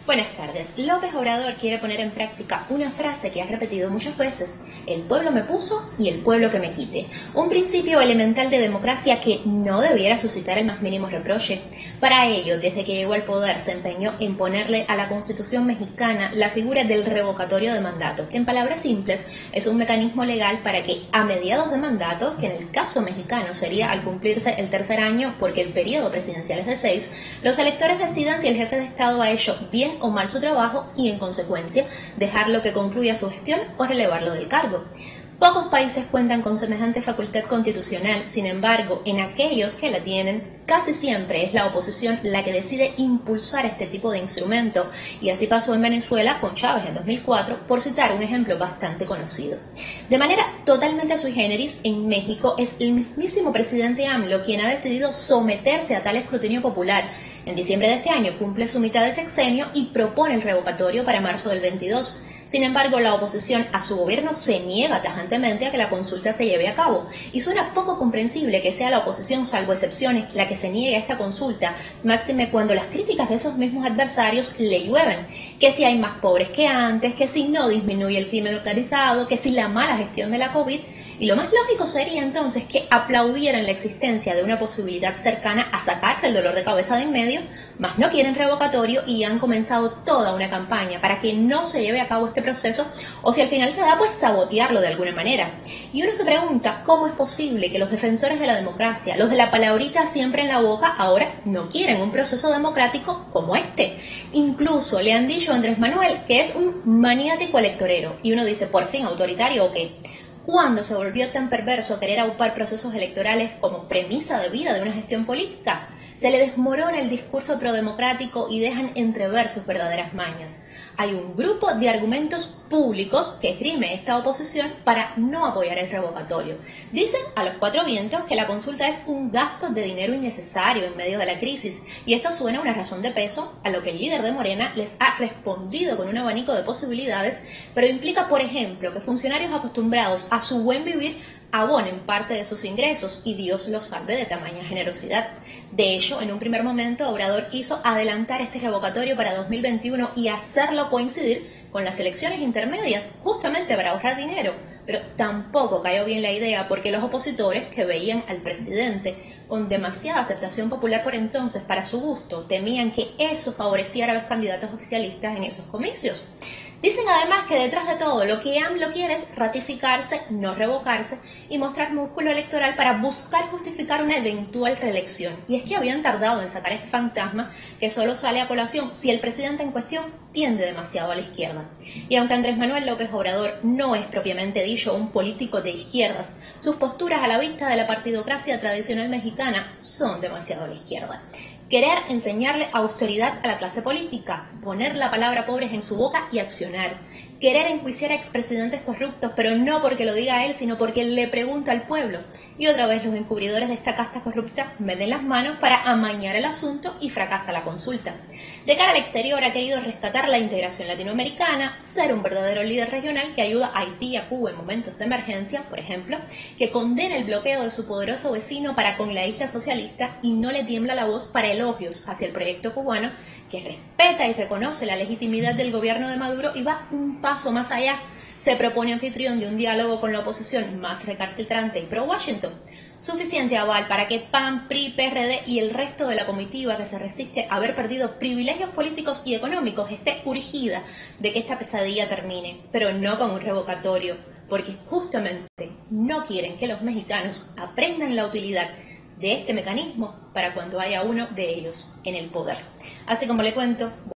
Buenas tardes. López Obrador quiere poner en práctica una frase que ha repetido muchas veces: el pueblo me puso y el pueblo que me quite. Un principio elemental de democracia que no debiera suscitar el más mínimo reproche. Para ello, desde que llegó al poder, se empeñó en ponerle a la Constitución mexicana la figura del revocatorio de mandato, que en palabras simples es un mecanismo legal para que a mediados de mandato, que en el caso mexicano sería al cumplirse el tercer año porque el periodo presidencial es de 6, los electores decidan si el jefe de Estado ha hecho bien o mal su trabajo y, en consecuencia, dejarlo que concluya su gestión o relevarlo del cargo. Pocos países cuentan con semejante facultad constitucional. Sin embargo, en aquellos que la tienen, casi siempre es la oposición la que decide impulsar este tipo de instrumento, y así pasó en Venezuela con Chávez en 2004, por citar un ejemplo bastante conocido. De manera totalmente sui generis, en México es el mismísimo presidente AMLO quien ha decidido someterse a tal escrutinio popular. En diciembre de este año cumple su mitad de sexenio y propone el revocatorio para marzo del 22. Sin embargo, la oposición a su gobierno se niega tajantemente a que la consulta se lleve a cabo, y suena poco comprensible que sea la oposición, salvo excepciones, la que se niegue a esta consulta, máxime cuando las críticas de esos mismos adversarios le llueven, que si hay más pobres que antes, que si no disminuye el crimen organizado, que si la mala gestión de la COVID. Y lo más lógico sería entonces que aplaudieran la existencia de una posibilidad cercana a sacarse el dolor de cabeza de en medio, mas no quieren revocatorio y han comenzado toda una campaña para que no se lleve a cabo este proceso, o si al final se da, pues sabotearlo de alguna manera. Y uno se pregunta cómo es posible que los defensores de la democracia, los de la palabrita siempre en la boca, ahora no quieren un proceso democrático como este. Incluso le han dicho a Andrés Manuel que es un maniático electorero, y uno dice, ¿por fin autoritario o qué? ¿Cuándo se volvió tan perverso querer aupar procesos electorales como premisa de vida de una gestión política? Se le desmorona el discurso prodemocrático y dejan entrever sus verdaderas mañas. Hay un grupo de argumentos públicos que esgrime esta oposición para no apoyar el revocatorio. Dicen a los cuatro vientos que la consulta es un gasto de dinero innecesario en medio de la crisis, y esto suena a una razón de peso, a lo que el líder de Morena les ha respondido con un abanico de posibilidades, pero implica, por ejemplo, que funcionarios acostumbrados a su buen vivir abonen parte de sus ingresos, y Dios los salve de tamaña generosidad. De hecho, en un primer momento, Obrador quiso adelantar este revocatorio para 2021 y hacerlo coincidir con las elecciones intermedias, justamente para ahorrar dinero, pero tampoco cayó bien la idea porque los opositores, que veían al presidente con demasiada aceptación popular por entonces para su gusto, temían que eso favoreciera a los candidatos oficialistas en esos comicios. Dicen además que detrás de todo lo que AMLO quiere es ratificarse, no revocarse, y mostrar músculo electoral para buscar justificar una eventual reelección. Y es que habían tardado en sacar este fantasma que solo sale a colación si el presidente en cuestión tiende demasiado a la izquierda. Y aunque Andrés Manuel López Obrador no es propiamente dicho un político de izquierdas, sus posturas a la vista de la partidocracia tradicional mexicana son demasiado a la izquierda. Querer enseñarle austeridad a la clase política, poner la palabra pobres en su boca y accionar. Querer enjuiciar a expresidentes corruptos, pero no porque lo diga él, sino porque le pregunta al pueblo. Y otra vez los encubridores de esta casta corrupta meten las manos para amañar el asunto y fracasa la consulta. De cara al exterior ha querido rescatar la integración latinoamericana, ser un verdadero líder regional que ayuda a Haití y a Cuba en momentos de emergencia, por ejemplo, que condena el bloqueo de su poderoso vecino para con la isla socialista y no le tiembla la voz para elogios hacia el proyecto cubano, que respeta y reconoce la legitimidad del gobierno de Maduro y va un paso más allá. Se propone anfitrión de un diálogo con la oposición más recalcitrante y pro-Washington. Suficiente aval para que PAN, PRI, PRD y el resto de la comitiva que se resiste a haber perdido privilegios políticos y económicos esté urgida de que esta pesadilla termine, pero no con un revocatorio, porque justamente no quieren que los mexicanos aprendan la utilidad de este mecanismo para cuando haya uno de ellos en el poder. Así como le cuento,